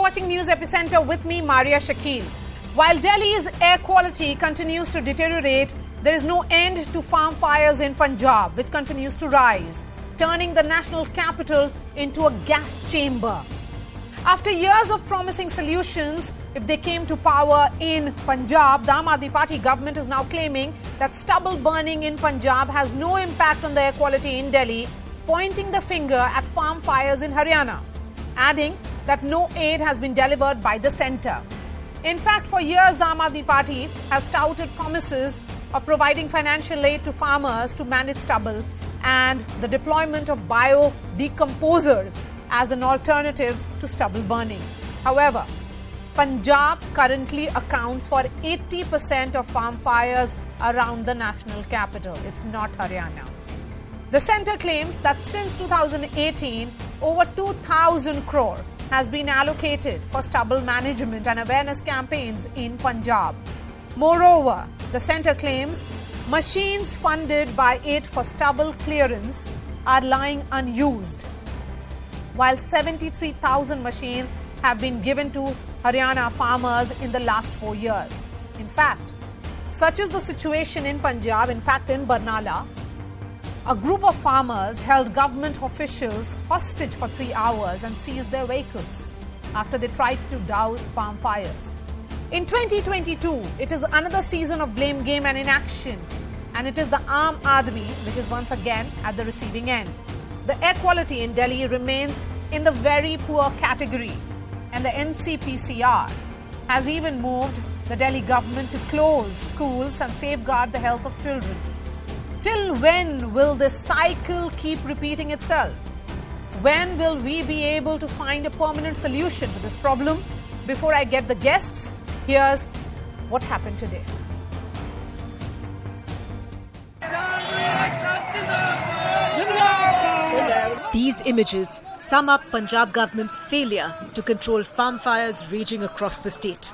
watching News Epicenter with me, Maria Shakil. While Delhi's air quality continues to deteriorate, there is no end to farm fires in Punjab, which continues to rise, turning the national capital into a gas chamber. After years of promising solutions, if they came to power in Punjab, the Aam Aadmi Party government is now claiming that stubble burning in Punjab has no impact on the air quality in Delhi, pointing the finger at farm fires in Haryana, adding that no aid has been delivered by the centre. In fact, for years, the Aam Aadmi Party has touted promises of providing financial aid to farmers to manage stubble and the deployment of biodecomposers as an alternative to stubble burning. However, Punjab currently accounts for 80% of farm fires around the national capital. It's not Haryana. The centre claims that since 2018, over 2,000 crore has been allocated for stubble management and awareness campaigns in Punjab. Moreover, the centre claims machines funded by it for stubble clearance are lying unused, while 73,000 machines have been given to Haryana farmers in the last 4 years. In fact, such is the situation in Punjab. In fact, in Barnala, a group of farmers held government officials hostage for 3 hours and seized their vehicles after they tried to douse farm fires. In 2022, it is another season of blame game and inaction, and it is the Aam Aadmi which is once again at the receiving end. The air quality in Delhi remains in the very poor category, and the NCPCR has even moved the Delhi government to close schools and safeguard the health of children. Till when will this cycle keep repeating itself? When will we be able to find a permanent solution to this problem? Before I get the guests, here's what happened today. These images sum up Punjab government's failure to control farm fires raging across the state.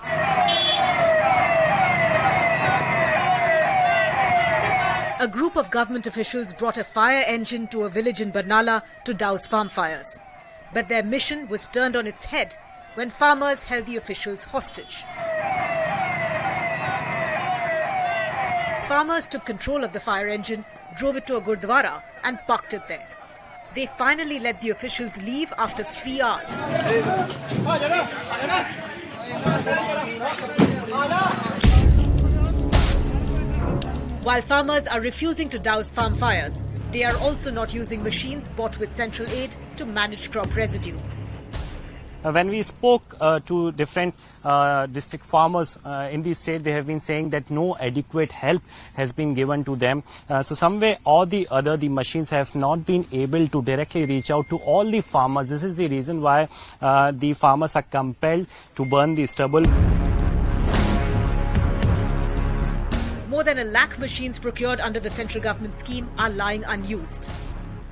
A group of government officials brought a fire engine to a village in Barnala to douse farm fires. But their mission was turned on its head when farmers held the officials hostage. Farmers took control of the fire engine, drove it to a gurdwara and parked it there. They finally let the officials leave after 3 hours. While farmers are refusing to douse farm fires, they are also not using machines bought with central aid to manage crop residue. When we spoke to different district farmers in the state, they have been saying that no adequate help has been given to them. So some way or the other, the machines have not been able to directly reach out to all the farmers. This is the reason why the farmers are compelled to burn the stubble. More than 1 lakh machines procured under the central government scheme are lying unused.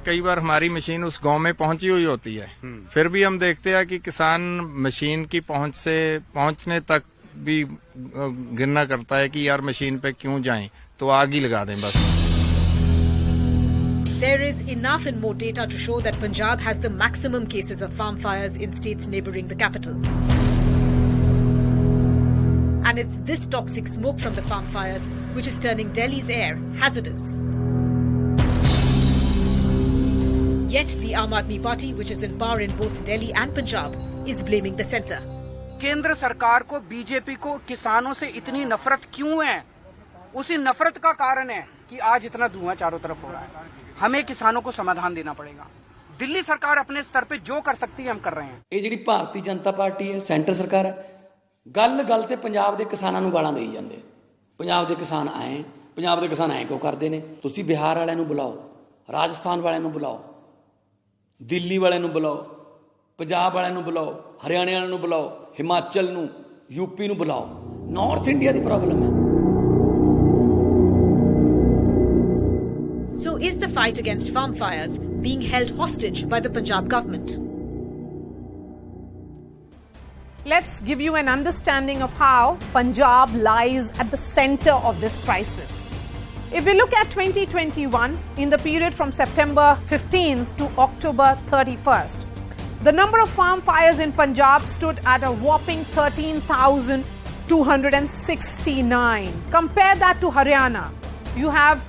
कई बार हमारी machine उस गांव में पहुंची हुई होती है, फिर भी हम देखते हैं कि किसान मशीन की पहुंच से पहुंचने तक भी गिरना करता है कि यार मशीन पे क्यों जाएं, तो आग ही लगा दें बस. There is enough and more data to show that Punjab has the maximum cases of farm fires in states neighbouring the capital. And it's this toxic smoke from the farm fires which is turning Delhi's air hazardous. Yet the Aam Aadmi Party, which is in power in both Delhi and Punjab, is blaming the centre. केंद्र सरकार को, BJP को किसानों से इतनी नफरत क्यों है? उसी नफरत का कारण है कि आज इतना धुआं चारों तरफ हो रहा है. हमें किसानों को समाधान देना पड़ेगा. दिल्ली सरकार अपने स्तर पे जो कर सकती है हम कर रहे हैं. ਇਹ ਜਿਹੜੀ ਭਾਰਤੀ ਜਨਤਾ ਪਾਰਟੀ ਹੈ, ਸੈਂਟਰ ਸਰਕਾਰ ਹੈ, ਗੱਲ ਤੇ ਪੰਜਾਬ ਦੇ ਕਿਸਾਨਾਂ ਨੂੰ ਗਾਲਾਂ ਦੇਈ ਜਾਂਦੇ. ਪੰਜਾਬ ਦੇ ਕਿਸਾਨ ਆਏ, ਪੰਜਾਬ ਦੇ ਕਿਸਾਨ ਐਂ ਕਿਉਂ ਕਰਦੇ ਨੇ? ਤੁਸੀਂ ਬਿਹਾਰ ਵਾਲਿਆਂ ਨੂੰ ਬੁਲਾਓ, ਰਾਜਸਥਾਨ ਵਾਲਿਆਂ ਨੂੰ ਬੁਲਾਓ, ਦਿੱਲੀ ਵਾਲਿਆਂ ਨੂੰ ਬੁਲਾਓ, ਪੰਜਾਬ ਵਾਲਿਆਂ ਨੂੰ ਬੁਲਾਓ, ਹਰਿਆਣੇ ਵਾਲਿਆਂ ਨੂੰ ਬੁਲਾਓ, ਹਿਮਾਚਲ ਨੂੰ, ਯੂਪੀ ਨੂੰ ਬੁਲਾਓ. ਨਾਰਥ ਇੰਡੀਆ ਦੀ ਪ੍ਰੋਬਲਮ ਹੈ. So is the fight against farm fires being held hostage by the Punjab government? Let's give you an understanding of how Punjab lies at the centre of this crisis. If we look at 2021, in the period from September 15th to October 31st, The number of farm fires in Punjab stood at a whopping 13,269. Compare that to Haryana. You have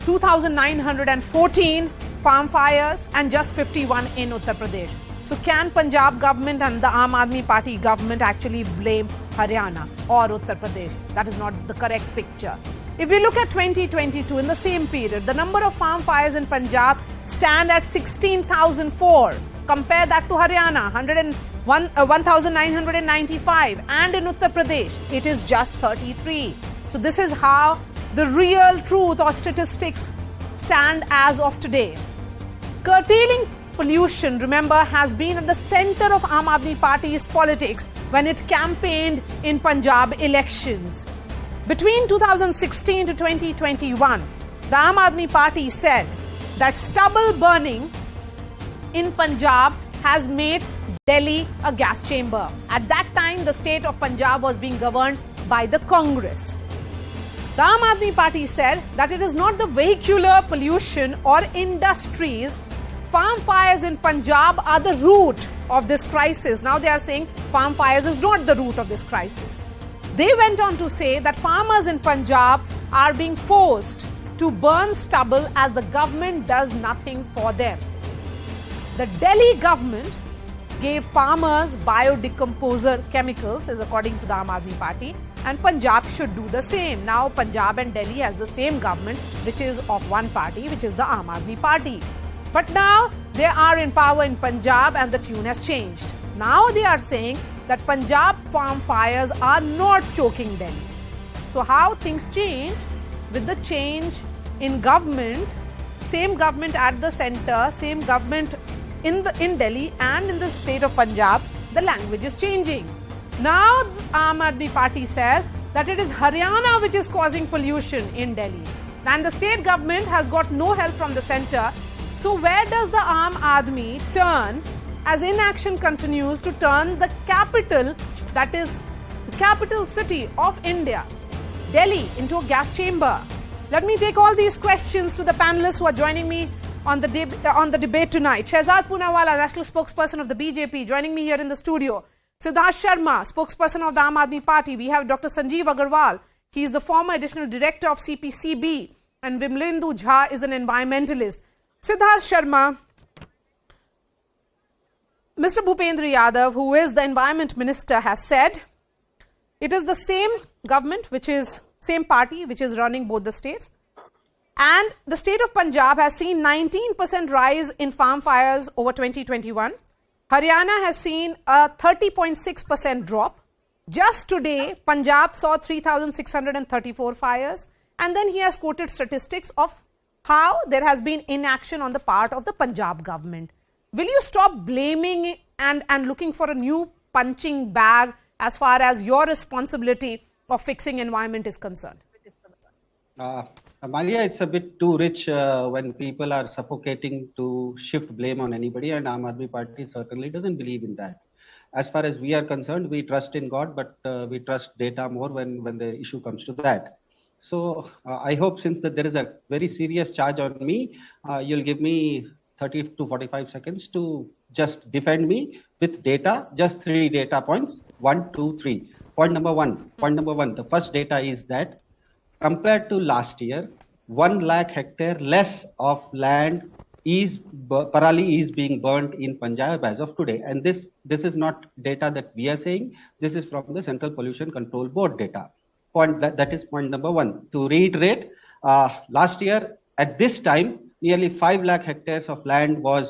2,914 farm fires and just 51 in Uttar Pradesh. So can Punjab government and the Aam Aadmi Party government actually blame Haryana or Uttar Pradesh? That is not the correct picture. If we look at 2022, in the same period, the number of farm fires in Punjab stand at 16,004. Compare that to Haryana, 1,995, and in Uttar Pradesh, it is just 33. So this is how the real truth or statistics stand as of today. Curtailing pollution, remember, has been at the center of Aam Aadmi Party's politics when it campaigned in Punjab elections. Between 2016 to 2021, the Aam Aadmi Party said that stubble burning in Punjab has made Delhi a gas chamber. At that time, the state of Punjab was being governed by the Congress. The Aam Aadmi Party said that it is not the vehicular pollution or industries. Farm fires in Punjab are the root of this crisis. Now they are saying farm fires is not the root of this crisis. They went on to say that farmers in Punjab are being forced to burn stubble as the government does nothing for them. The Delhi government gave farmers biodecomposer chemicals, is according to the Aam Aadmi Party, and Punjab should do the same. Now Punjab and Delhi has the same government, which is of one party, which is the Aam Aadmi Party. But now they are in power in Punjab and the tune has changed. Now they are saying that Punjab farm fires are not choking Delhi. So how things change with the change in government, same government at the center, same government in Delhi and in the state of Punjab, the language is changing. Now the Aam Aadmi Party says that it is Haryana which is causing pollution in Delhi. And the state government has got no help from the center. So where does the Aam Aadmi turn as inaction continues to turn the capital, that is the capital city of India, Delhi, into a gas chamber? Let me take all these questions to the panelists who are joining me on the debate tonight. Shehzad Poonawala, national spokesperson of the BJP, joining me here in the studio. Siddharth Sharma, spokesperson of the Aam Aadmi Party. We have Dr. Sanjeev Agarwal. He is the former additional director of CPCB. And Vimlendu Jha is an environmentalist. Siddharth Sharma, Mr. Bhupendra Yadav, who is the environment minister, has said it is the same government, which is same party, which is running both the states. And the state of Punjab has seen 19% rise in farm fires over 2021. Haryana has seen a 30.6% drop. Just today, Punjab saw 3,634 fires. And then he has quoted statistics of how there has been inaction on the part of the Punjab government. Will you stop blaming and looking for a new punching bag as far as your responsibility of fixing environment is concerned? Maria, it's a bit too rich when people are suffocating to shift blame on anybody, and Aam Aadmi Party certainly doesn't believe in that. As far as we are concerned, we trust in God, but we trust data more when the issue comes to that. So I hope, since there is a very serious charge on me, you'll give me 30 to 45 seconds to just defend me with data, just 3 data points, 1, 2, 3. Point number one, the first data is that compared to last year, 1 lakh hectare less of land is parali is being burnt in Punjab as of today. And this is not data that we are saying. This is from the Central Pollution Control Board data. That is point number 1. To reiterate, last year at this time, nearly 5 lakh hectares of land was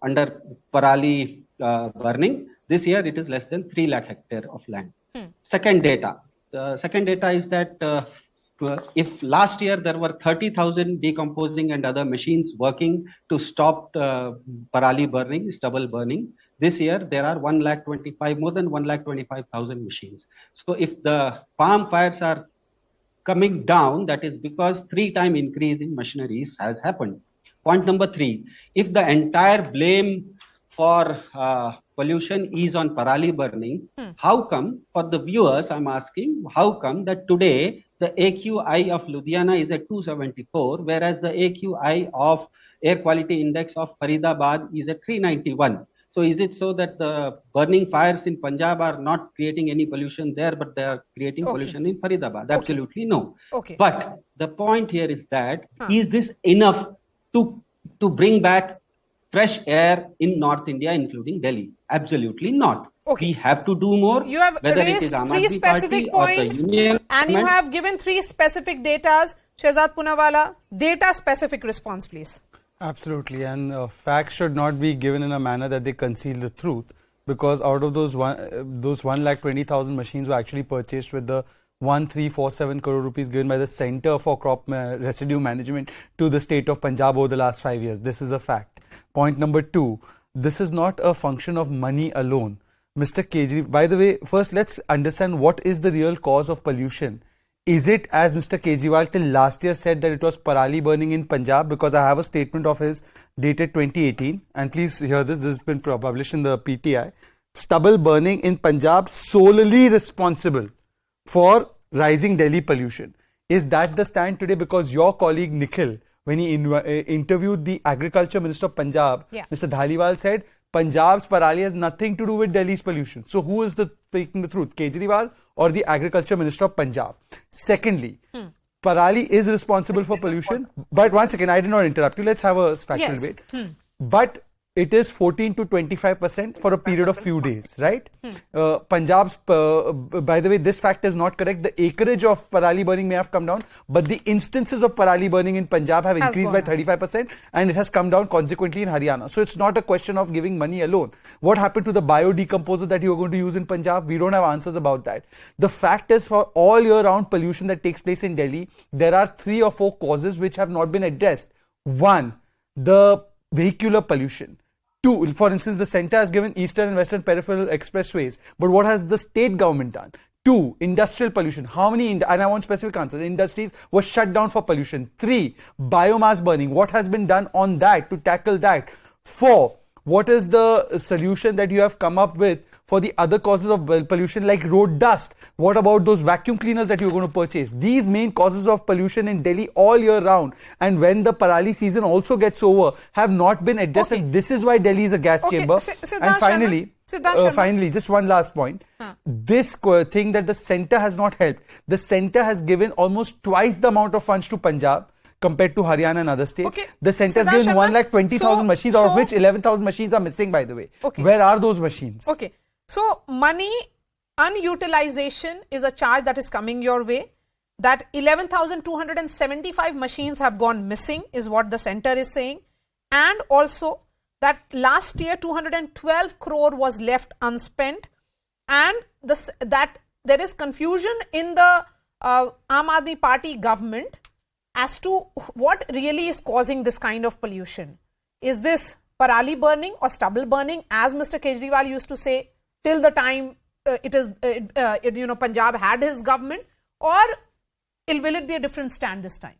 under parali burning. This year it is less than 3 lakh hectare of land. Second data. The second data is that if last year there were 30,000 decomposing and other machines working to stop parali burning, stubble burning, this year there are more than 1,25,000 machines. So if the farm fires are coming down, that is because 3-time increase in machineries has happened. Point number 3, if the entire blame for pollution is on parali burning, how come, for the viewers I'm asking, how come that today the AQI of Ludhiana is at 274, whereas the AQI of air quality index of Faridabad is at 391? So is it so that the burning fires in Punjab are not creating any pollution there, but they are creating pollution in Faridabad? Absolutely no. Okay. But the point here is that is this enough to bring back fresh air in North India, including Delhi? Absolutely not. Okay. We have to do more. You have whether it raised is Aam three Aadmi specific Party or the points, Union and you government. have given three specific datas. Shehzad Poonawalla, data-specific response, please. Absolutely, and facts should not be given in a manner that they conceal the truth, because out of those 1,20,000 machines were actually purchased with the 1,347 crore rupees given by the Centre for Crop Residue Management to the state of Punjab over the last 5 years. This is a fact. Point number two, this is not a function of money alone. Mr. Kejriwal, by the way, first let's understand what is the real cause of pollution. Is it, as Mr. Kejriwal till last year said, that it was parali burning in Punjab? Because I have a statement of his dated 2018, and please hear this, this has been published in the PTI. Stubble burning in Punjab solely responsible for rising Delhi pollution. Is that the stand today? Because your colleague Nikhil, when he interviewed the Agriculture Minister of Punjab, Mr. Dhaliwal said, Punjab's parali has nothing to do with Delhi's pollution. So who is speaking the truth, Kejriwal or the Agriculture Minister of Punjab? Secondly, parali is responsible for pollution. But once again, I did not interrupt you. Let's have a factual debate. But it is 14 to 25% for a period of few days, right? Punjab's, by the way, this fact is not correct. The acreage of parali burning may have come down, but the instances of parali burning in Punjab have increased by 35%, and it has come down consequently in Haryana. So it's not a question of giving money alone. What happened to the biodecomposer that you are going to use in Punjab? We don't have answers about that. The fact is, for all year round pollution that takes place in Delhi, there are 3 or 4 causes which have not been addressed. One, the vehicular pollution. 2, for instance, the centre has given eastern and western peripheral expressways, but what has the state government done? 2, industrial pollution. How many, and I want specific answers, industries were shut down for pollution? 3, biomass burning. What has been done on that to tackle that? 4, what is the solution that you have come up with for the other causes of pollution like road dust? What about those vacuum cleaners that you're going to purchase? These main causes of pollution in Delhi all year round, and when the parali season also gets over, have not been addressed. And this is why Delhi is a gas chamber. And finally, just one last point. This thing that the centre has not helped. The centre has given almost twice the amount of funds to Punjab compared to Haryana and other states. The centre has given 1,20,000 machines, out of which 11,000 machines are missing, by the way. Where are those machines? So money unutilization is a charge that is coming your way. That 11,275 machines have gone missing is what the centre is saying. And also that last year 212 crore was left unspent, and that there is confusion in the Aam Aadmi Party government as to what really is causing this kind of pollution. Is this parali burning or stubble burning, as Mr. Kejriwal used to say till the time Punjab had his government, or will it be a different stand this time?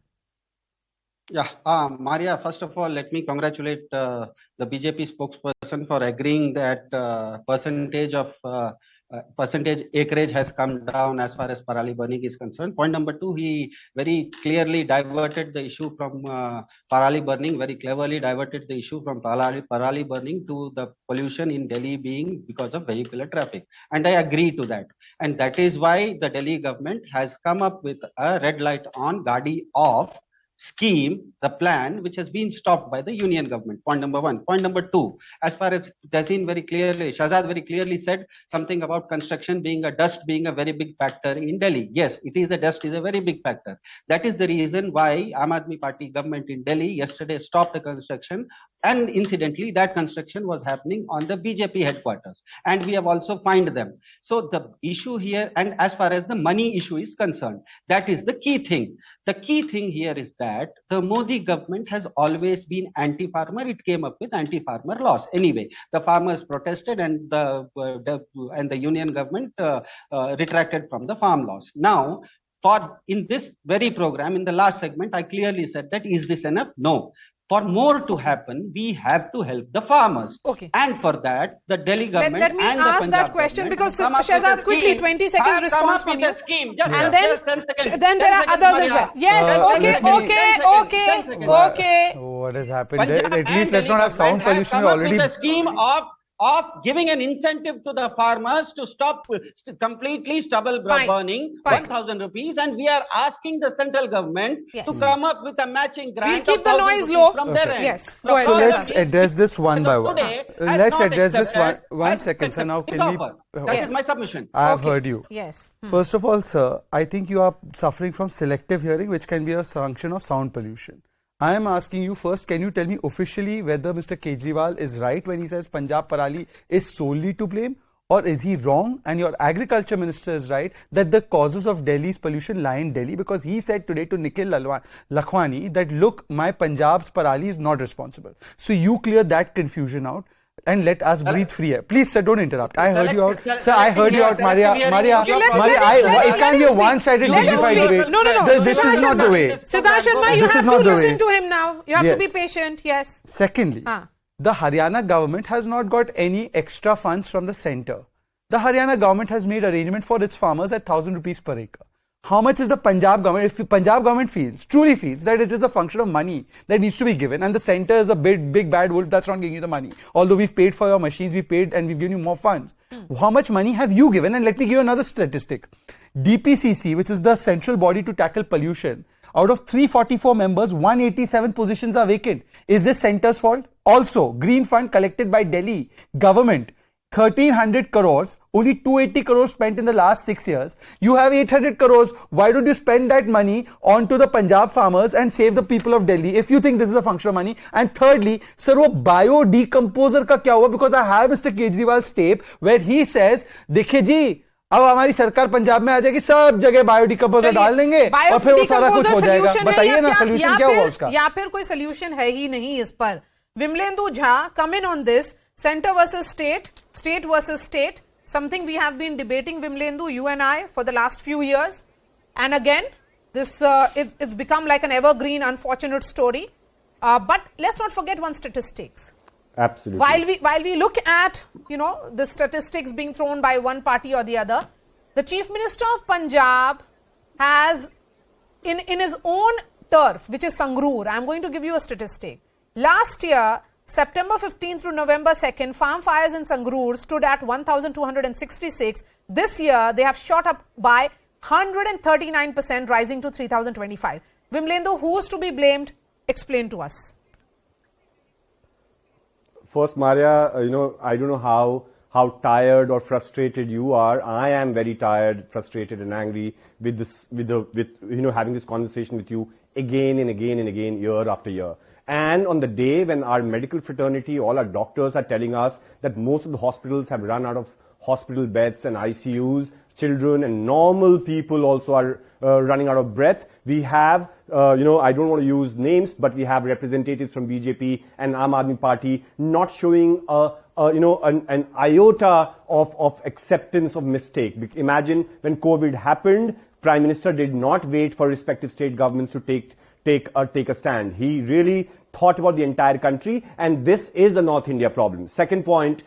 Maria, first of all, let me congratulate the BJP spokesperson for agreeing that percentage acreage has come down as far as parali burning is concerned. Point number 2, he very clearly diverted the issue from parali burning, very cleverly diverted the issue from parali burning to the pollution in Delhi being because of vehicular traffic. And I agree to that. And that is why the Delhi government has come up with a red light on, Gadi off scheme, the plan, which has been stopped by the union government. Point number 1. Point number 2, as far as Shehzad very clearly said something about construction being a dust being a very big factor in Delhi. Yes, it is, a dust is a very big factor. That is the reason why Aam Aadmi Party government in Delhi yesterday stopped the construction, and incidentally that construction was happening on the BJP headquarters, and we have also fined them. So the issue here, and as far as the money issue is concerned, that is the key thing. The key thing here is that the Modi government has always been anti-farmer. It came up with anti-farmer laws. Anyway, the farmers protested, and the union government retracted from the farm laws. Now, in this very program, in the last segment, I clearly said that is this enough? No. For more to happen, we have to help the farmers. And for that, the Delhi government let me ask that question, because Shehzad, quickly, 20 seconds response from you. And then there are others as well. Yes, okay. What has happened there? At least let's not have sound pollution. We already... a scheme of of giving an incentive to the farmers to stop completely stubble Fine. burning, Fine. 1,000 rupees, and we are asking the central government Yes. to come up with a matching grant. We'll keep of the 1,000 noise rupees low. from their Okay. end. Yes. Go ahead. So Sir. let's address this one by one. Today has Let's not address this accepted one and second, sir. Now, this can we? offer. That is my submission. I have Okay. heard you. Yes. First of all, sir, I think you are suffering from selective hearing, which can be a function of sound pollution. I am asking you first, can you tell me officially whether Mr. Kejriwal is right when he says Punjab Parali is solely to blame, or is he wrong and your agriculture minister is right that the causes of Delhi's pollution lie in Delhi? Because he said today to Nikhil Lakhwani that, look, my Punjab's Parali is not responsible. So you clear that confusion out and let us breathe free air. Please, sir, don't interrupt. I heard you out. Sir, I heard you out, Maria. Maria, it can't be a one-sided dignified debate. No. This is not the way. Siddharth Sharma, you This have is to not the way. listen to him now. You have to be Yes. patient. Yes. Secondly, the Haryana government has not got any extra funds from the centre. The Haryana government has made arrangement for its farmers at 1,000 rupees per acre. How much is the Punjab government? If Punjab government truly feels that it is a function of money that needs to be given, and the centre is a big bad wolf that's not giving you the money. Although we've paid for your machines, we've paid and we've given you more funds. How much money have you given? And let me give you another statistic. DPCC, which is the central body to tackle pollution, out of 344 members, 187 positions are vacant. Is this centre's fault? Also, Green Fund collected by Delhi government, 1,300 crores, only 280 crores spent in the last 6 years. You have 800 crores. Why don't you spend that money onto the Punjab farmers and save the people of Delhi if you think this is a function of money? And thirdly, sir, wo biodecomposer ka kya hua? Because I have Mr. Kejriwal's tape where he says, देखिए जी, अब हमारी सरकार पंजाब में आ जाएगी, सब जगह बायोडिकम्पोजर डाल देंगे और फिर वो सारा कुछ हो जाएगा. बताइए ना सोल्यूशन क्या होगा उसका? या फिर कोई सोल्यूशन है ही नहीं इस पर. Vimalendu Jha, come in on this. Center versus state, state versus state, something we have been debating, Vimlendu, you and I, for the last few years. And again, this it's become like an evergreen, unfortunate story. But let's not forget one statistics. Absolutely. While we look at, the statistics being thrown by one party or the other, the Chief Minister of Punjab has, in his own turf, which is Sangrur, I'm going to give you a statistic. Last year, September 15th through November 2nd, farm fires in Sangrur stood at 1,266. This year, they have shot up by 139%, rising to 3,025. Vimlendu, who is to be blamed? Explain to us. First, Maria, I don't know how tired or frustrated you are. I am very tired, frustrated, and angry with this, with having this conversation with you again and again and again, year after year. And on the day when our medical fraternity, all our doctors are telling us that most of the hospitals have run out of hospital beds and ICUs, children and normal people also are running out of breath. We have, I don't want to use names, but we have representatives from BJP and Aam Aadmi Party not showing an iota of acceptance of mistake. Imagine when COVID happened, Prime Minister did not wait for respective state governments to take a stand. He really thought about the entire country, and this is a North India problem. Second point,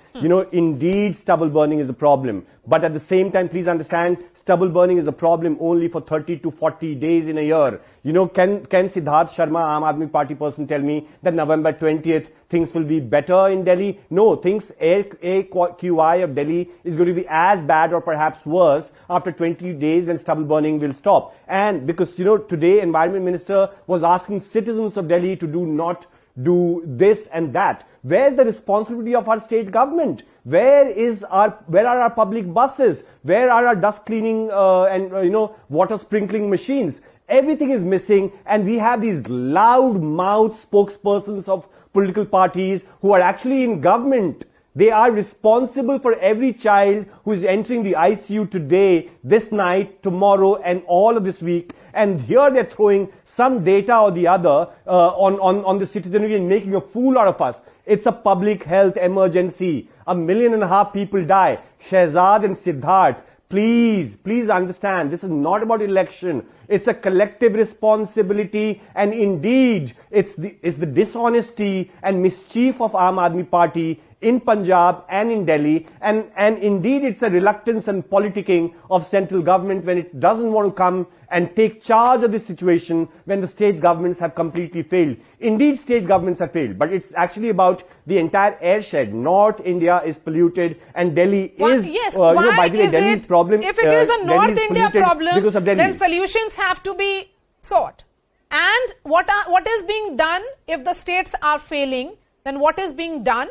indeed stubble burning is a problem. But at the same time, please understand, stubble burning is a problem only for 30 to 40 days in a year. Can Siddharth Sharma, Aam Aadmi Party person, tell me that November 20th things will be better in Delhi? No, AQI of Delhi is going to be as bad or perhaps worse after 20 days when stubble burning will stop. And because, today Environment Minister was asking citizens of Delhi to not do this and that. Where's the responsibility of our state government? Where are our public buses? Where are our dust cleaning and water sprinkling machines? Everything is missing, and we have these loud-mouthed spokespersons of political parties who are actually in government. They are responsible for every child who is entering the ICU today, this night, tomorrow, and all of this week. And here they're throwing some data or the other on the citizenry and making a fool out of us. It's a public health emergency. 1.5 million people die. Shehzad and Siddharth, please understand, this is not about election. It's a collective responsibility, and indeed, it's the dishonesty and mischief of Aam Aadmi Party in Punjab and in Delhi, and indeed it's a reluctance and politicking of central government when it doesn't want to come and take charge of this situation when the state governments have completely failed. Indeed, state governments have failed, but it's actually about the entire airshed. North India is polluted, and Delhi is, yes, by the way, Delhi's problem. If it is a North India problem, because of Delhi, then solutions have to be sought. And what is being done if the states are failing? Then what is being done?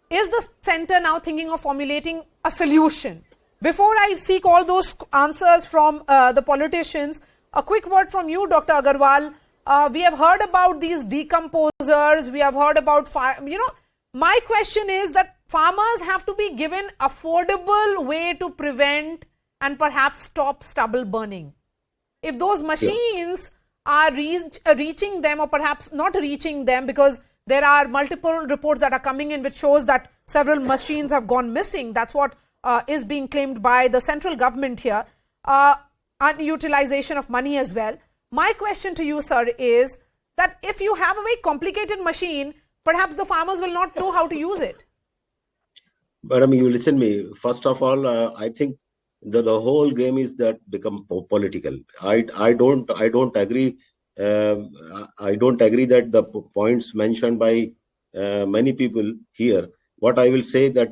Is the centre now thinking of formulating a solution? Before I seek all those answers from the politicians, a quick word from you, Dr. Agarwal. We have heard about these decomposers. We have heard about fire. My question is that farmers have to be given affordable way to prevent and perhaps stop stubble burning. If those machines are reaching them, or perhaps not reaching them, because there are multiple reports that are coming in which shows that several machines have gone missing. That's what is being claimed by the central government here. Unutilization of money as well. My question to you, sir, is that if you have a very complicated machine, perhaps the farmers will not know how to use it. Madam, you listen me. First of all, I think the whole game is that become political. I don't agree. I don't agree that the points mentioned by many people here. What I will say that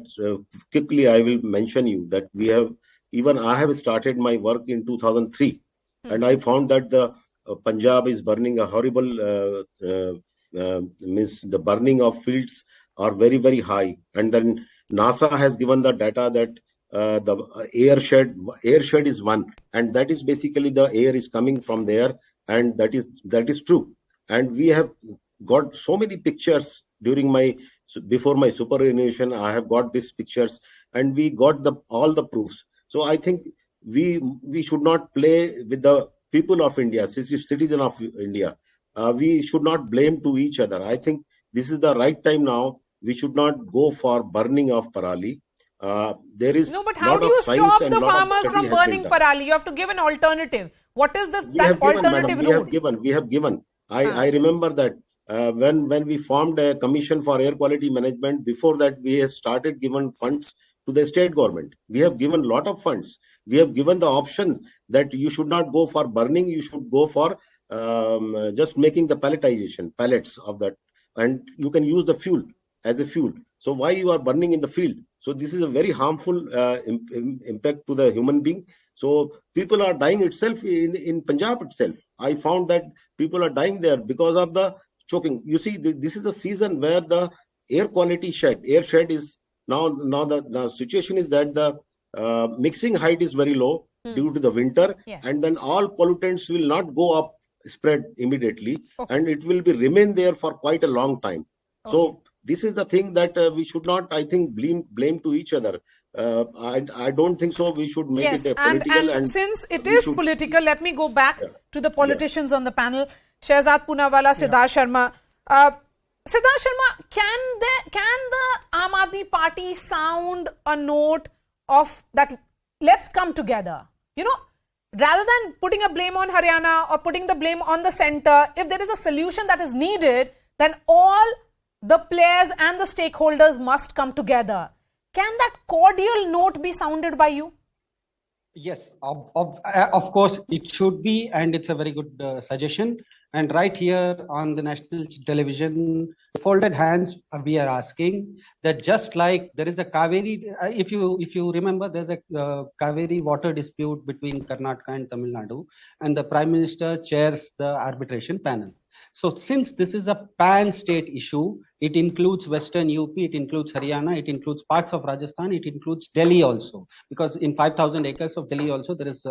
quickly I will mention you that I have started my work in 2003, and I found that the Punjab is burning a horrible means the burning of fields are very, very high, and then NASA has given the data that the airshed is one, and that is basically the air is coming from there. And that is true. And we have got so many pictures before my superannuation. I have got these pictures, and we got all the proofs. So I think we should not play with the people of India, citizen of India. We should not blame to each other. I think this is the right time now. We should not go for burning of parali. There is no, but how do you stop the farmers from burning parali? You have to give an alternative. What is that alternative route? We have given. I remember that when we formed a commission for air quality management, before that we have started giving funds to the state government. We have given a lot of funds. We have given the option that you should not go for burning. You should go for just making the pellets of that. And you can use the fuel as a fuel. So why you are burning in the field? So this is a very harmful impact to the human being. So people are dying itself in Punjab itself. I found that people are dying there because of the choking. You see, this is the season where the airshed is now the situation is that the mixing height is very low due to the winter, and then all pollutants will not go up, spread immediately, and it will remain there for quite a long time. So this is the thing that we should not, I think, blame to each other. I don't think so. We should make it a political. And since it is political, let me go back to the politicians on the panel. Shehzad Poonawalla, Siddharth Sharma. Siddharth Sharma, can the Aam Aadmi Party sound a note of that? Let's come together. Rather than putting a blame on Haryana or putting the blame on the centre, if there is a solution that is needed, then all the players and the stakeholders must come together. Can that cordial note be sounded by you? Yes, of course it should be, and it's a very good suggestion. And right here on the national television, folded hands, we are asking that just like there is a Kaveri, if you remember, there's a Kaveri water dispute between Karnataka and Tamil Nadu, and the Prime Minister chairs the arbitration panel. So since this is a pan-state issue, it includes Western UP, it includes Haryana, it includes parts of Rajasthan, it includes Delhi also. Because in 5,000 acres of Delhi also there is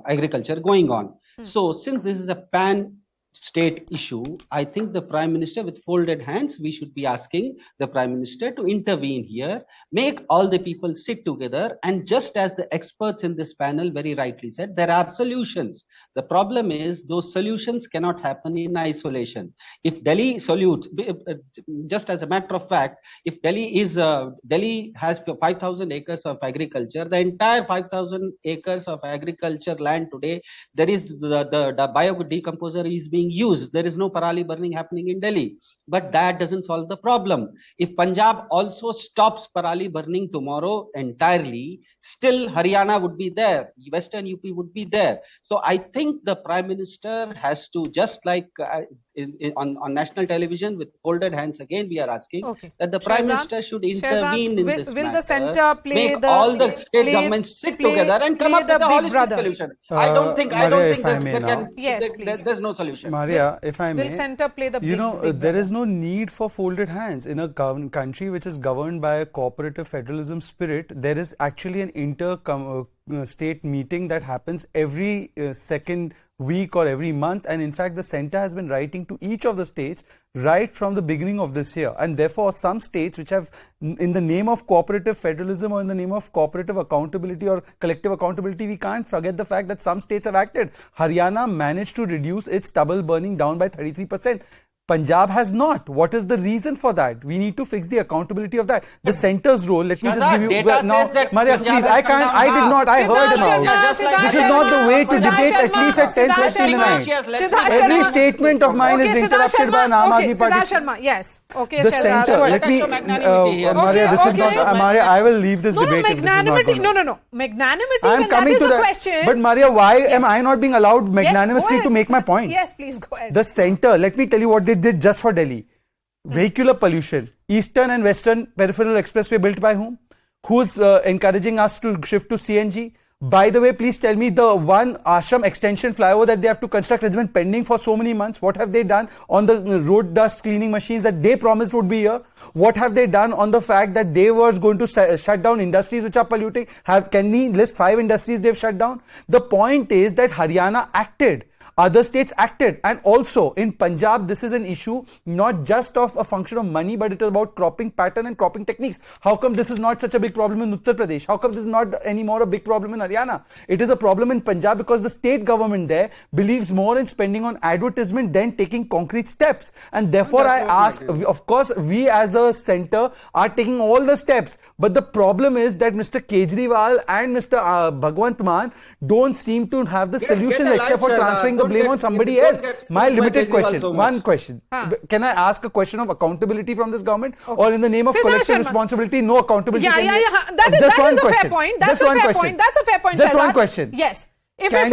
agriculture going on. So since this is a pan state issue, I think the Prime Minister, with folded hands, we should be asking the Prime Minister to intervene here, make all the people sit together, and just as the experts in this panel very rightly said, there are solutions. The problem is those solutions cannot happen in isolation. If Delhi just as a matter of fact, if Delhi has 5,000 acres of agriculture, the entire 5,000 acres of agriculture land today, there is the biodecomposer is being used. There is no parali burning happening in Delhi. But that doesn't solve the problem. If Punjab also stops parali burning tomorrow entirely, still Haryana would be there, Western UP would be there. So I think the Prime Minister has to, just like on national television with folded hands, again we are asking that the Prime Minister should intervene in this matter. Will the centre play make all the state governments sit together and come up with a holistic solution? I don't think there's no solution. Maria, if I may, will centre play the there is no need for folded hands in a country which is governed by a cooperative federalism spirit. There is actually an state meeting that happens every second week or every month, and in fact the centre has been writing to each of the states right from the beginning of this year, and therefore some states which have, in the name of cooperative federalism or in the name of cooperative accountability or collective accountability, we can't forget the fact that some states have acted. Haryana managed to reduce its stubble burning down by 33%. Punjab has not. What is the reason for that? We need to fix the accountability of that. The centre's role, let me just give you now, Maria, please, I did not, I heard now. This is not the way to debate at least at 10:30 in the night. Every statement of mine is interrupted by an Aam Aadmi Party. Siddharth Sharma, yes. Okay, the centre, let me, Maria, this is not, Maria, I will leave this debate. Magnanimity, no. Magnanimity, I am coming to that. But Maria, why am I not being allowed magnanimously to make my point? Yes, please go ahead. The centre, let me tell you what they did just for Delhi. Vehicular pollution. Eastern and Western Peripheral Expressway built by whom? Who's encouraging us to shift to CNG? By the way, please tell me, the one Ashram extension flyover that they have to construct has been pending for so many months. What have they done on the road dust cleaning machines that they promised would be here? What have they done on the fact that they were going to shut down industries which are polluting? Can we list 5 industries they've shut down? The point is that Haryana acted. Other states acted, and also in Punjab this is an issue not just of a function of money, but it is about cropping pattern and cropping techniques. How come this is not such a big problem in Uttar Pradesh? How come this is not anymore a big problem in Haryana? It is a problem in Punjab because the state government there believes more in spending on advertisement than taking concrete steps, and therefore I ask, of course we as a centre are taking all the steps, but the problem is that Mr. Kejriwal and Mr. Bhagwant Mann don't seem to have the solutions except for transferring the blame on somebody else. My limited question, one question. Can I ask a question of accountability from this government? Or in the name of collective responsibility, no accountability? That is a fair point. That's a fair point. Just one question. Yes. If it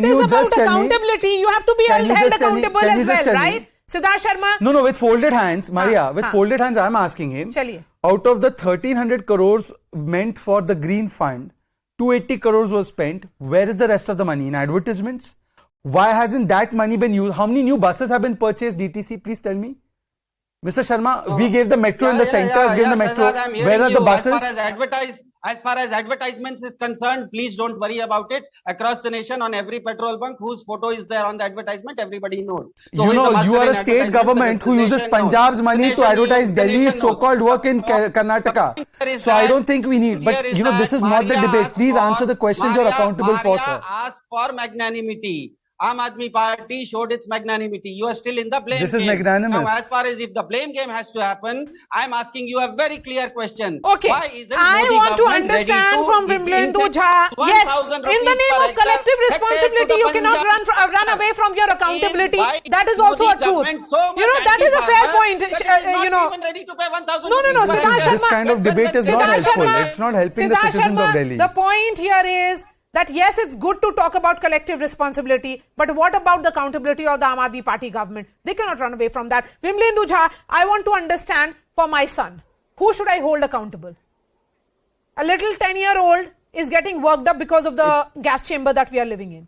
is about accountability, you have to be held accountable as well, right? Siddharth Sharma? No, with folded hands, Maria, with folded hands, I'm asking him, out of the 1300 crores meant for the Green Fund, 280 crores was spent. Where is the rest of the money? In advertisements? Why hasn't that money been used? How many new buses have been purchased, DTC? Please tell me. Mr. Sharma, we gave the metro and the centre has given the metro. Where are the buses? As far as advertisements is concerned, please don't worry about it. Across the nation, on every petrol bunk whose photo is there on the advertisement, everybody knows. So you are a state government who uses Punjab's money to advertise Delhi's so-called work in Karnataka. So I don't think we need. But this is not the debate. Please answer the questions you're accountable for, sir. Ask for magnanimity. Aam Aadmi Party showed its magnanimity. You are still in the blame game. This is magnanimous. Now, as far as if the blame game has to happen, I'm asking you a very clear question. Okay. I want to understand from Vimlendu Jha. Yes, in the name of collective responsibility, you cannot run away from your accountability. That is also a truth. That is a fair point. No, Siddharth Sharma. This kind of debate is not helpful. It's not helping the citizens of Delhi. The point here is that yes, it's good to talk about collective responsibility, but what about the accountability of the Aam Aadmi Party government? They cannot run away from that. Vimlendu Jha, I want to understand for my son, who should I hold accountable? A little 10-year-old is getting worked up because of the gas chamber that we are living in.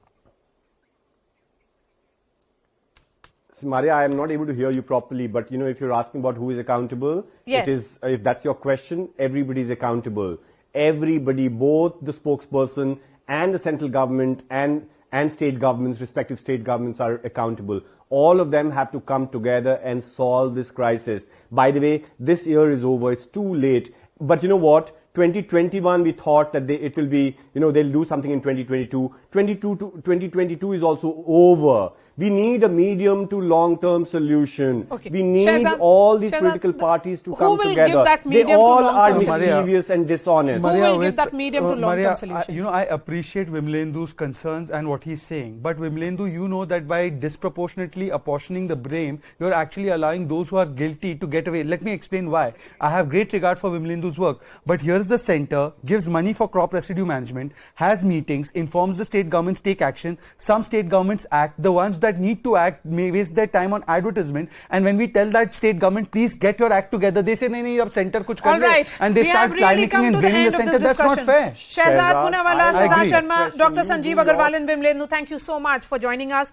Maria, I am not able to hear you properly, but if you're asking about who is accountable, yes. It is, if that's your question, everybody is accountable. Everybody, both the spokesperson and the central government and and state governments, respective state governments are accountable. All of them have to come together and solve this crisis. By the way, this year is over. It's too late. But you know what? 2021, we thought that it will be, they'll do something in 2022. 2022 is also over. We need a medium to long-term solution. Okay. We need Shahzad, all these Shahzad, political parties to who come will together. give that medium they to all long-term are solution? mischievous and dishonest. Who will give that medium to long-term Maria, solution? I appreciate Vimalendu's concerns and what he's saying. But Vimalendu, you know that by disproportionately apportioning the blame, you're actually allowing those who are guilty to get away. Let me explain why. I have great regard for Vimalendu's work. But here's the center, gives money for crop residue management, has meetings, informs the state governments take action. Some state governments act. The ones that need to act may waste their time on advertisement, and when we tell that state government, please get your act together, they say, nahi, ab center kuch kar All right. le, and they start panicking and blaming the center. That's not fair. Shahzad Poonawalla, I Siddharth agree. Sharma, Dr. Sanjeev Agarwal and Vimalendu, thank you so much for joining us.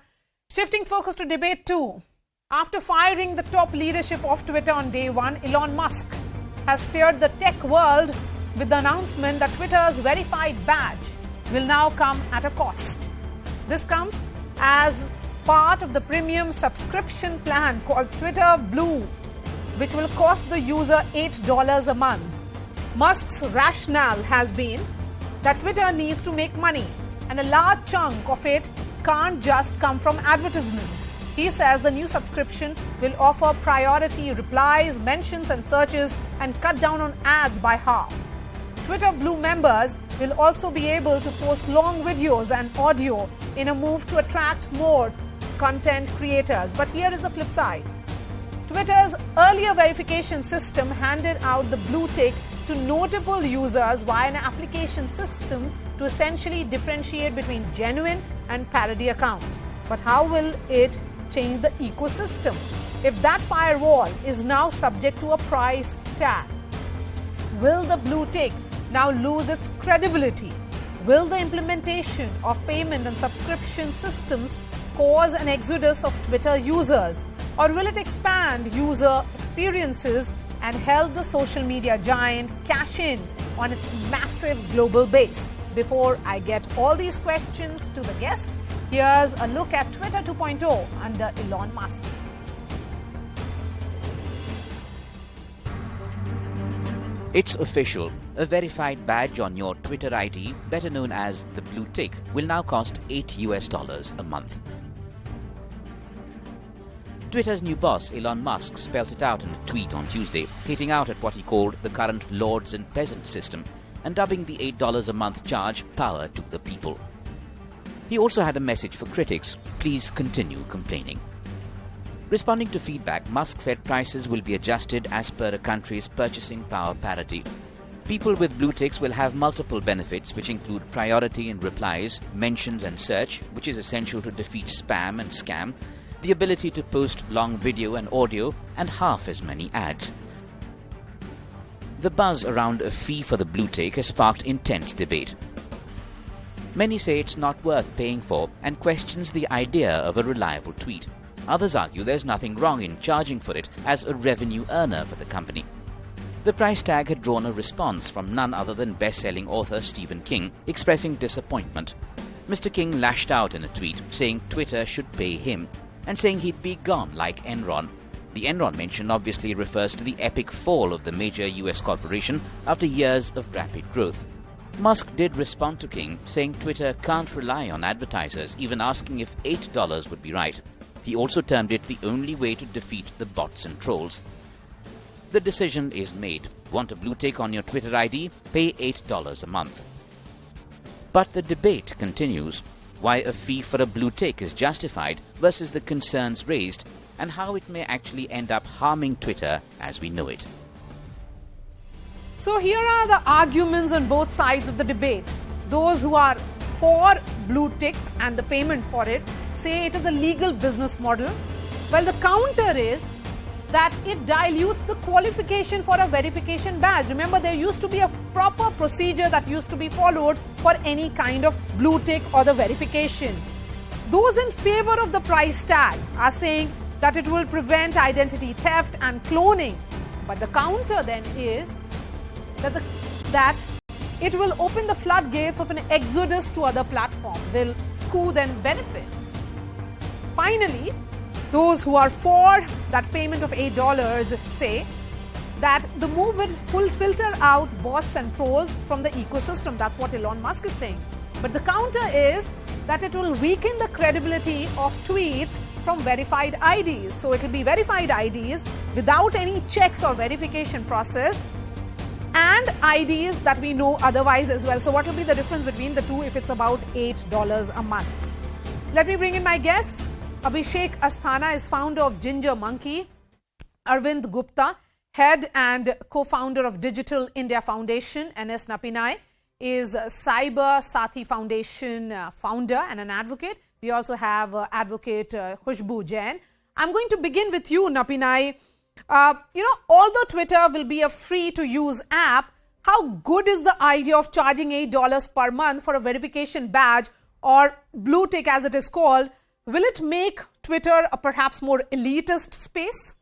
Shifting focus to debate 2. After firing the top leadership of Twitter on day 1, Elon Musk has steered the tech world with the announcement that Twitter's verified badge will now come at a cost. This comes as part of the premium subscription plan called Twitter Blue, which will cost the user $8 a month. Musk's rationale has been that Twitter needs to make money, and a large chunk of it can't just come from advertisements. He says the new subscription will offer priority replies, mentions and searches and cut down on ads by half. Twitter Blue members will also be able to post long videos and audio in a move to attract more content creators. But here is the flip side. Twitter's earlier verification system handed out the blue tick to notable users via an application system to essentially differentiate between genuine and parody accounts. But how will it change the ecosystem if that firewall is now subject to a price tag? Will the blue tick now lose its credibility? Will the implementation of payment and subscription systems cause an exodus of Twitter users? Or will it expand user experiences and help the social media giant cash in on its massive global base? Before I get all these questions to the guests, here's a look at Twitter 2.0 under Elon Musk. It's official. A verified badge on your Twitter ID, better known as the blue tick, will now cost $8 a month. Twitter's new boss, Elon Musk, spelt it out in a tweet on Tuesday, hitting out at what he called the current lords and peasants system and dubbing the $8 a month charge power to the people. He also had a message for critics: please continue complaining. Responding to feedback, Musk said prices will be adjusted as per a country's purchasing power parity. People with blue ticks will have multiple benefits, which include priority in replies, mentions and search, which is essential to defeat spam and scam, the ability to post long video and audio, and half as many ads. The buzz around a fee for the blue tick has sparked intense debate. Many say it's not worth paying for and questions the idea of a reliable tweet. Others argue there's nothing wrong in charging for it as a revenue earner for the company. The price tag had drawn a response from none other than best-selling author Stephen King, expressing disappointment. Mr. King lashed out in a tweet, saying Twitter should pay him, and saying he'd be gone like Enron. The Enron mention obviously refers to the epic fall of the major US corporation after years of rapid growth. Musk did respond to King, saying Twitter can't rely on advertisers, even asking if $8 would be right. He also termed it the only way to defeat the bots and trolls. The decision is made. Want a blue tick on your Twitter ID? Pay $8 a month. But the debate continues. Why a fee for a blue tick is justified versus the concerns raised, and how it may actually end up harming Twitter as we know it. So here are the arguments on both sides of the debate. Those who are for blue tick and the payment for it say it is a legal business model, while the counter is that it dilutes the qualification for a verification badge. Remember, there used to be a proper procedure that used to be followed for any kind of blue tick or the verification. Those in favor of the price tag are saying that it will prevent identity theft and cloning. But the counter then is that it will open the floodgates of an exodus to other platforms. coup then benefit? Finally, those who are for that payment of $8 say that the move will filter out bots and trolls from the ecosystem. That's what Elon Musk is saying. But the counter is that it will weaken the credibility of tweets from verified IDs. So it will be verified IDs without any checks or verification process, and IDs that we know otherwise as well. So what will be the difference between the two if it's about $8 a month? Let me bring in my guests. Abhishek Asthana is founder of Ginger Monkey. Arvind Gupta, head and co-founder of Digital India Foundation. NS Napinai is Cyber Sathi Foundation founder and an advocate. We also have advocate Khushbu Jain. I'm going to begin with you, Napinai. Although Twitter will be a free-to-use app, how good is the idea of charging $8 per month for a verification badge, or blue tick as it is called? Will it make Twitter a perhaps more elitist space?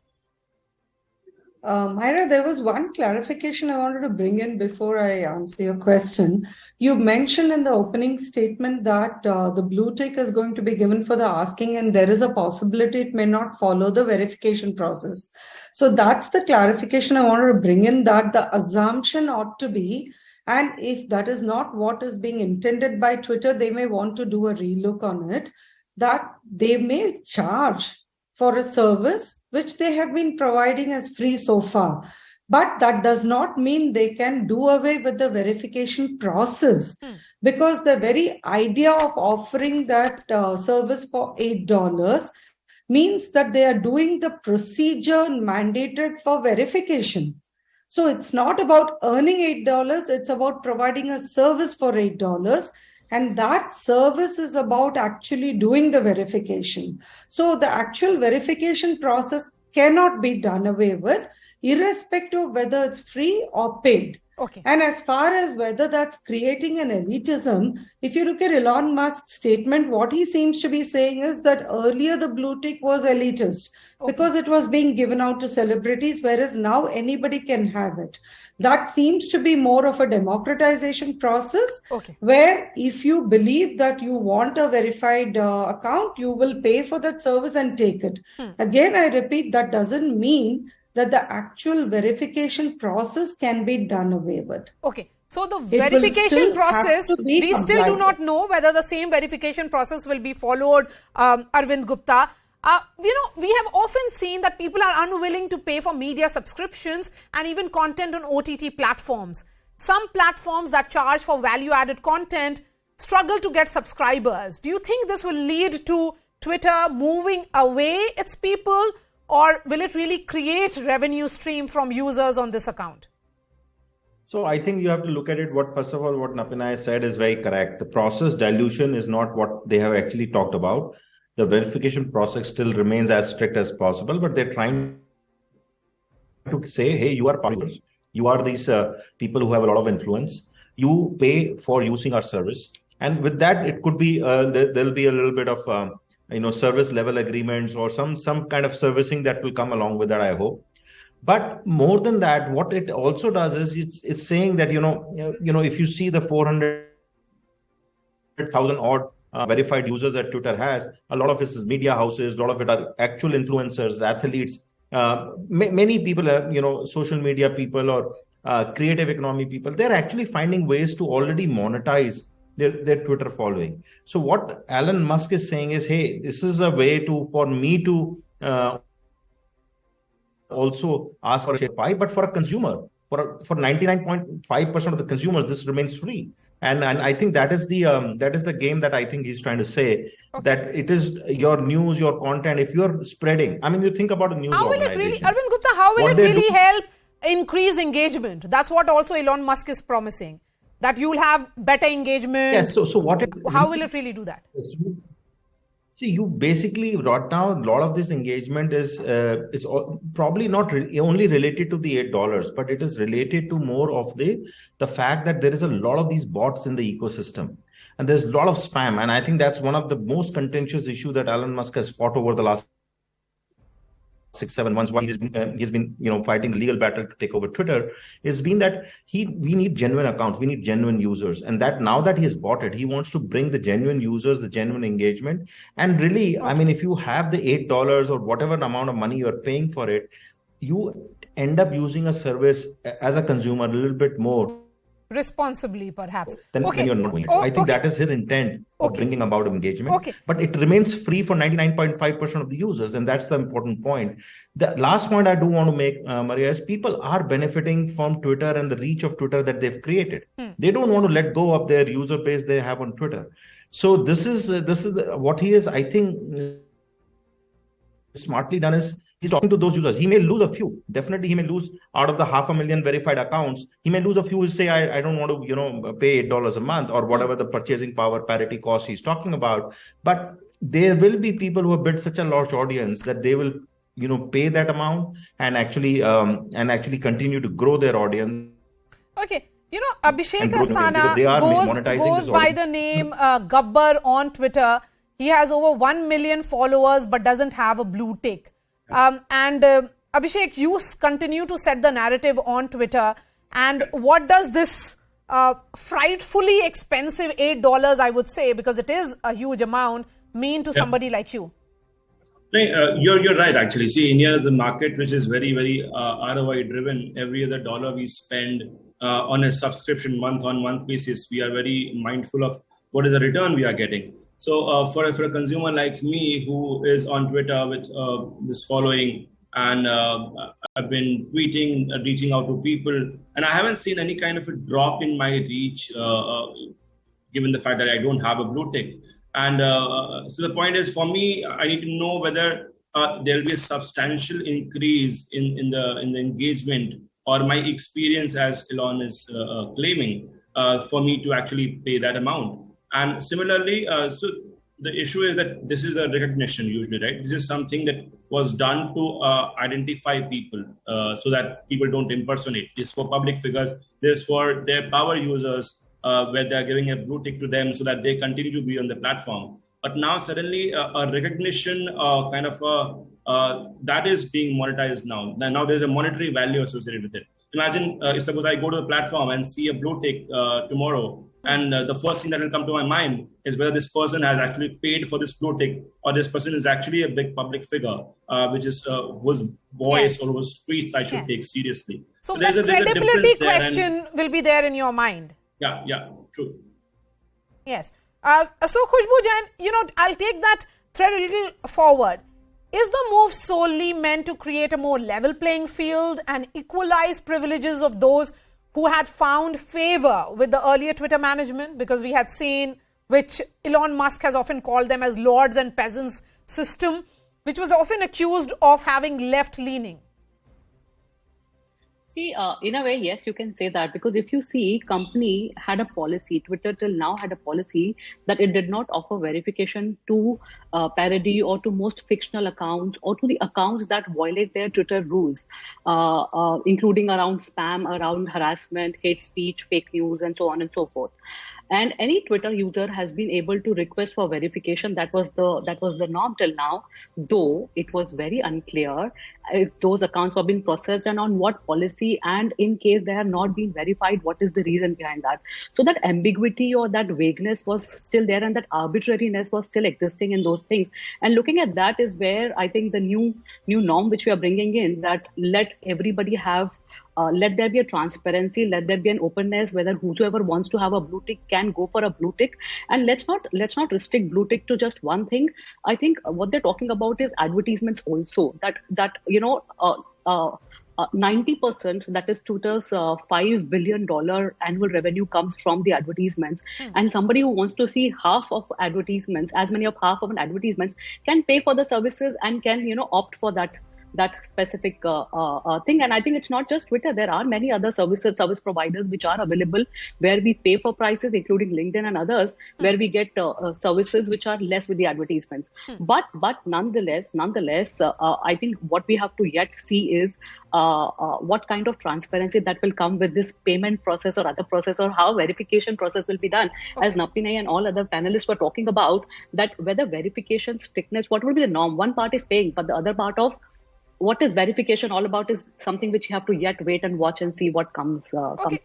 Myra, there was one clarification I wanted to bring in before I answer your question. You mentioned in the opening statement that the blue tick is going to be given for the asking, and there is a possibility it may not follow the verification process. So that's the clarification I wanted to bring in, that the assumption ought to be, and if that is not what is being intended by Twitter, they may want to do a relook on it, that they may charge for a service which they have been providing as free so far. But that does not mean they can do away with the verification process, because the very idea of offering that service for $8 means that they are doing the procedure mandated for verification. So it's not about earning $8, it's about providing a service for $8. And that service is about actually doing the verification. So the actual verification process cannot be done away with, irrespective of whether it's free or paid. Okay. And as far as whether that's creating an elitism, if you look at Elon Musk's statement, what he seems to be saying is that earlier the blue tick was elitist because it was being given out to celebrities, whereas now anybody can have it. That seems to be more of a democratization process, where if you believe that you want a verified account, you will pay for that service and take it. Again, I repeat, that doesn't mean that the actual verification process can be done away with. Okay. So the verification process, we still do not know whether the same verification process will be followed, Arvind Gupta. We have often seen that people are unwilling to pay for media subscriptions and even content on OTT platforms. Some platforms that charge for value-added content struggle to get subscribers. Do you think this will lead to Twitter moving away its people, or will it really create revenue stream from users on this account? So I think you have to look at it. First of all, what Napinai said is very correct. The process dilution is not what they have actually talked about. The verification process still remains as strict as possible, but they're trying to say, hey, you are followers. You are these people who have a lot of influence. You pay for using our service. And with that, it could be, there'll be a little bit of, service level agreements or some kind of servicing that will come along with that, I hope. But more than that, what it also does is it's saying that, if you see the 400,000 odd verified users that Twitter has, a lot of it is media houses, a lot of it are actual influencers, athletes, many people, social media people or creative economy people, they're actually finding ways to already monetize their Twitter following. So what Elon Musk is saying is, hey, this is a way for me to also ask for a pie, but for a consumer, for 99.5% of the consumers, this remains free. And I think that is the game that I think he's trying to say, that it is your news, your content. If you're spreading, you think about a news organization. Arvind Gupta, how will it really help increase engagement? That's what also Elon Musk is promising, that you will have better engagement. Yes. So how will it really do that? See, you basically right now, a lot of this engagement is probably not only related to the $8, but it is related to more of the fact that there is a lot of these bots in the ecosystem, and there's a lot of spam. And I think that's one of the most contentious issue that Elon Musk has fought over the last 6-7 months, why he's been fighting the legal battle to take over Twitter, has been that we need genuine accounts, we need genuine users, and that now that he has bought it, he wants to bring the genuine users, the genuine engagement, and really, I mean, if you have the $8 or whatever amount of money you're paying for it, you end up using a service as a consumer a little bit more responsibly, perhaps. Then you're not doing it. So I think that is his intent of bringing about engagement. But it remains free for 99.5% of the users, and that's the important point. The last point I do want to make, Maria, is people are benefiting from Twitter and the reach of Twitter that they've created. They don't want to let go of their user base they have on Twitter. So this is what he is, I think, smartly done is he's talking to those users. He may lose a few. Definitely, he may lose out of the 500,000 verified accounts. He may lose a few who say, I don't want to, pay $8 a month or whatever the purchasing power parity cost he's talking about. But there will be people who have built such a large audience that they will, pay that amount and actually continue to grow their audience. Okay. Abhishek Asthana goes by the name Gabbar on Twitter. He has over 1 million followers but doesn't have a blue tick. Abhishek, you continue to set the narrative on Twitter. And what does this frightfully expensive $8, I would say, because it is a huge amount, mean to somebody like you? You're right, actually. See, India is a market which is very, very ROI driven. Every other dollar we spend on a subscription month-on-month basis, we are very mindful of what is the return we are getting. So for a consumer like me who is on Twitter with this following, and I've been tweeting, reaching out to people, and I haven't seen any kind of a drop in my reach, given the fact that I don't have a blue tick. And so the point is, for me, I need to know whether there will be a substantial increase in the engagement or my experience, as Elon is claiming, for me to actually pay that amount. And similarly, so the issue is that this is a recognition usually, right? This is something that was done to identify people so that people don't impersonate. This is for public figures. This is for their power users where they're giving a blue tick to them so that they continue to be on the platform. But now suddenly a recognition that is being monetized now. Now there's a monetary value associated with it. Imagine if suppose I go to the platform and see a blue tick tomorrow, and the first thing that will come to my mind is whether this person has actually paid for this blue tick, or this person is actually a big public figure, which is whose voice or whose tweets I should take seriously. So the credibility question will be there in your mind. Yeah, true. Yes. So Khushbu Jain, I'll take that thread a little forward. Is the move solely meant to create a more level playing field and equalize privileges of those who had found favor with the earlier Twitter management? Because we had seen, which Elon Musk has often called them as lords and peasants system, which was often accused of having left-leaning. See, in a way, yes, you can say that, because if you see, company had a policy, Twitter till now had a policy that it did not offer verification to parody or to most fictional accounts or to the accounts that violate their Twitter rules, including around spam, around harassment, hate speech, fake news, and so on and so forth. And any Twitter user has been able to request for verification. That was the norm till now, though it was very unclear if those accounts were being processed and on what policy, and in case they have not been verified, what is the reason behind that. So that ambiguity or that vagueness was still there, and that arbitrariness was still existing in those things. And looking at that is where I think the new norm which we are bringing in, that let everybody have let there be a transparency, let there be an openness, whether whosoever wants to have a blue tick can go for a blue tick. And let's not restrict blue tick to just one thing. I think what they're talking about is advertisements also, that 90%, that is Twitter's $5 billion annual revenue, comes from the advertisements. And somebody who wants to see half of advertisements, as many of half of an advertisements, can pay for the services and can, opt for that specific thing. And I think it's not just Twitter. There are many other service providers which are available where we pay for prices, including LinkedIn and others, where we get services which are less with the advertisements. But nonetheless, I think what we have to yet see is what kind of transparency that will come with this payment process or other process, or how verification process will be done. As Napinai and all other panelists were talking about, that whether verification strictness, what will be the norm? One part is paying, but the other part of what is verification all about is something which you have to yet wait and watch and see what comes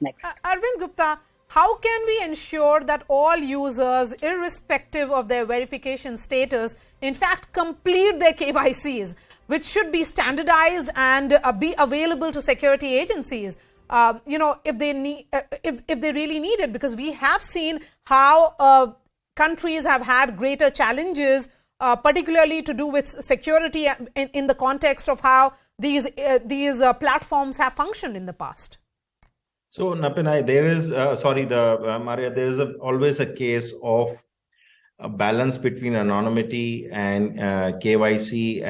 next. Arvind Gupta, how can we ensure that all users, irrespective of their verification status, in fact complete their KYCs, which should be standardized and be available to security agencies? If they need, if they really need it, because we have seen how countries have had greater challenges, particularly to do with security in the context of how these platforms have functioned in the past. So, Napinai, there is, Maria, there is always a case of a balance between anonymity and KYC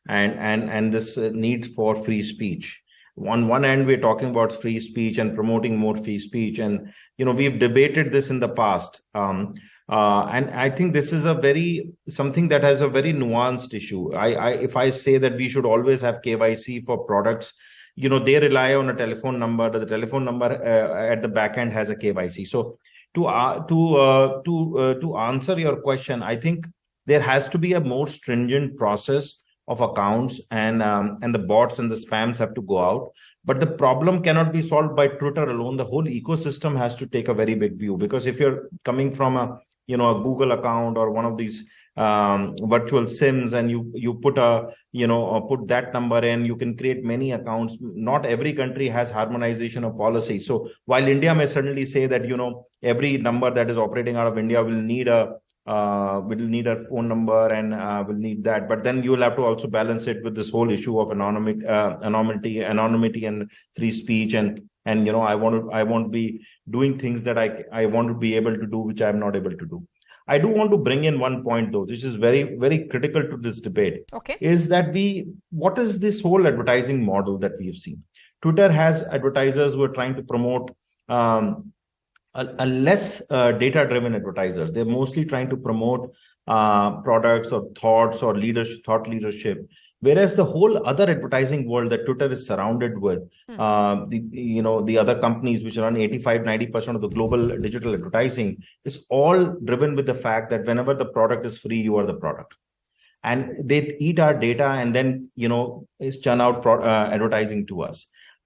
and this need for free speech. On one end, we're talking about free speech and promoting more free speech. And, we've debated this in the past. And I think this is something that has a very nuanced issue. If I say that we should always have KYC for products, they rely on a telephone number. The telephone number at the back end has a KYC. So to answer your question, I think there has to be a more stringent process of accounts, and the bots and the spams have to go out. But the problem cannot be solved by Twitter alone. The whole ecosystem has to take a very big view, because if you're coming from a Google account or one of these virtual SIMs, and you put put that number in, you can create many accounts. Not every country has harmonization of policy. So while India may certainly say that every number that is operating out of India will need a phone number and will need that, but then you will have to also balance it with this whole issue of anonymity and free speech, and I won't be doing things that I want to be able to do, which I am not able to do. I do want to bring in one point though, which is very, very critical to this debate. Okay. Is that what is this whole advertising model that we've seen? Twitter has advertisers who are trying to promote a less data-driven advertisers. They're mostly trying to promote products or thoughts or thought leadership. Whereas the whole other advertising world that Twitter is surrounded with, the other companies which run 85-90% of the global digital advertising, is all driven with the fact that whenever the product is free, you are the product. And they eat our data and then, churn out advertising to us.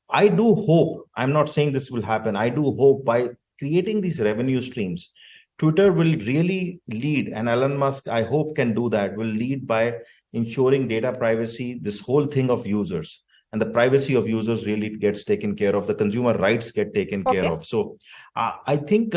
I do hope, I'm not saying this will happen, I do hope by creating these revenue streams, Twitter will really lead, and Elon Musk, I hope, can do that, will lead by ensuring data privacy, this whole thing of users, and the privacy of users really gets taken care of, the consumer rights get taken care of. So I think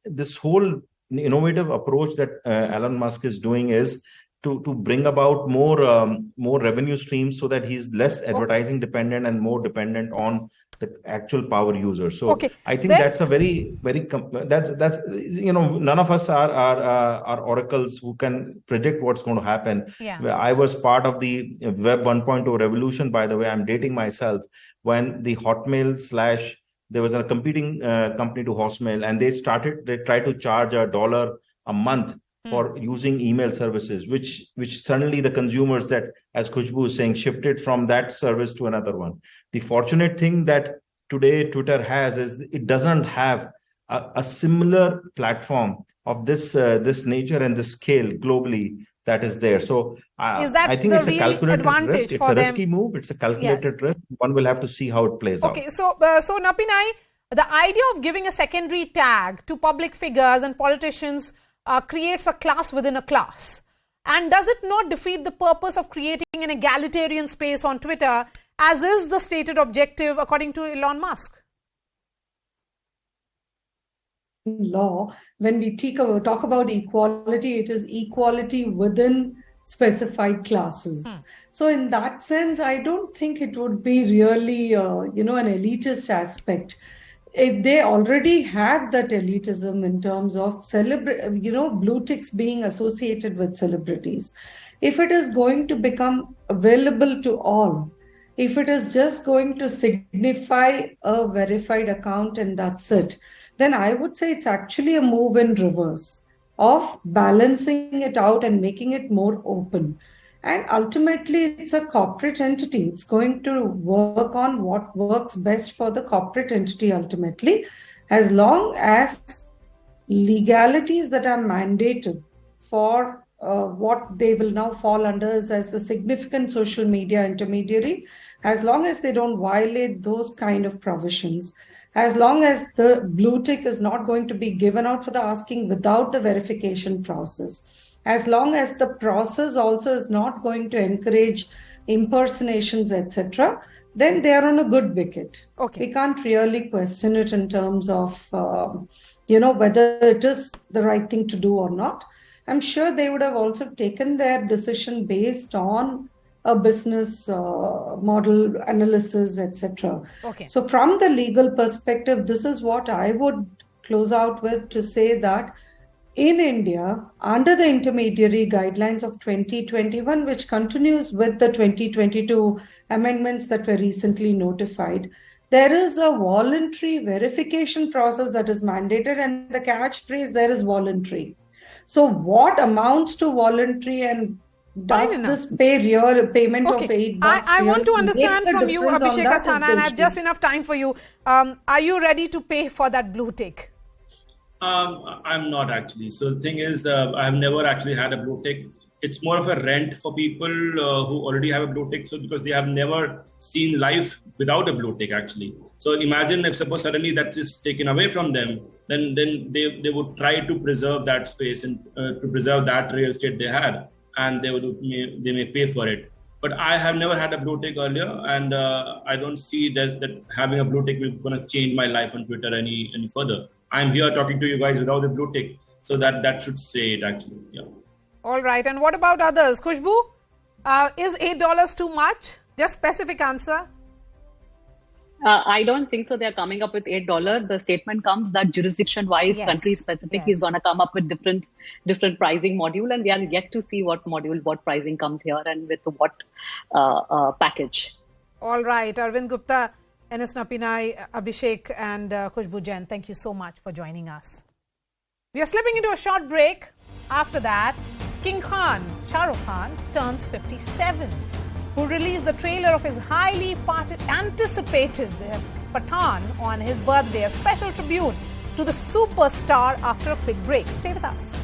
this whole innovative approach that Elon Musk is doing is to bring about more revenue streams, so that he's less advertising dependent and more dependent on the actual power user. So I think that's a very, very, that's none of us are oracles who can predict what's going to happen. Yeah. I was part of the Web 1.0 revolution, by the way. I'm dating myself, when the Hotmail there was a competing company to Hotmail, and they tried to charge $1 a month for using email services, which suddenly the consumers, that, as Khushbu is saying, shifted from that service to another one. The fortunate thing that today Twitter has is it doesn't have a similar platform of this nature and this scale globally that is there. So I think it's a calculated risk. It's a risky move. It's a calculated risk. One will have to see how it plays out. Okay, so Napinai, the idea of giving a secondary tag to public figures and politicians creates a class within a class. And does it not defeat the purpose of creating an egalitarian space on Twitter, as is the stated objective according to Elon Musk? Law, when we talk about equality, it is equality within specified classes. So in that sense, I don't think it would be really, an elitist aspect. If they already have that elitism in terms of blue ticks being associated with celebrities, if it is going to become available to all, if it is just going to signify a verified account and that's it, then I would say it's actually a move in reverse of balancing it out and making it more open. And ultimately, it's a corporate entity. It's going to work on what works best for the corporate entity ultimately, as long as legalities that are mandated for what they will now fall under is as the significant social media intermediary, as long as they don't violate those kind of provisions, as long as the blue tick is not going to be given out for the asking without the verification process, as long as the process also is not going to encourage impersonations, etc., then they are on a good wicket. Okay. We can't really question it in terms of, whether it is the right thing to do or not. I'm sure they would have also taken their decision based on a business model analysis, etc. Okay. So from the legal perspective, this is what I would close out with, to say that in India, under the intermediary guidelines of 2021, which continues with the 2022 amendments that were recently notified, there is a voluntary verification process that is mandated, and the catchphrase there is voluntary. So what amounts to voluntary, and does this payment of $8? I want to understand from you, Abhishek Asthana, and I have just enough time for you. Are you ready to pay for that blue tick? I'm not actually. So the thing is, I have never actually had a blue tick. It's more of a rent for people who already have a blue tick, so because they have never seen life without a blue tick actually. So imagine if suppose suddenly that is taken away from them, then they would try to preserve that space and to preserve that real estate they had, and they may pay for it. But I have never had a blue tick earlier, and I don't see that having a blue tick will going to change my life on Twitter any further. I'm here talking to you guys without a blue tick, so that should say it actually. Yeah. All right, and what about others? Khushbu, is $8 too much? Just specific answer. I don't think so. They're coming up with $8. The statement comes that jurisdiction-wise, country-specific, is going to come up with different pricing module, and we are yet to see what pricing comes here and with what package. All right, Arvind Gupta, N.S. Napinai, Abhishek, and Khushbu Jain, thank you so much for joining us. We are slipping into a short break. After that, King Khan, Shah Rukh Khan, turns 57, who released the trailer of his highly anticipated Pathaan on his birthday, a special tribute to the superstar after a quick break. Stay with us.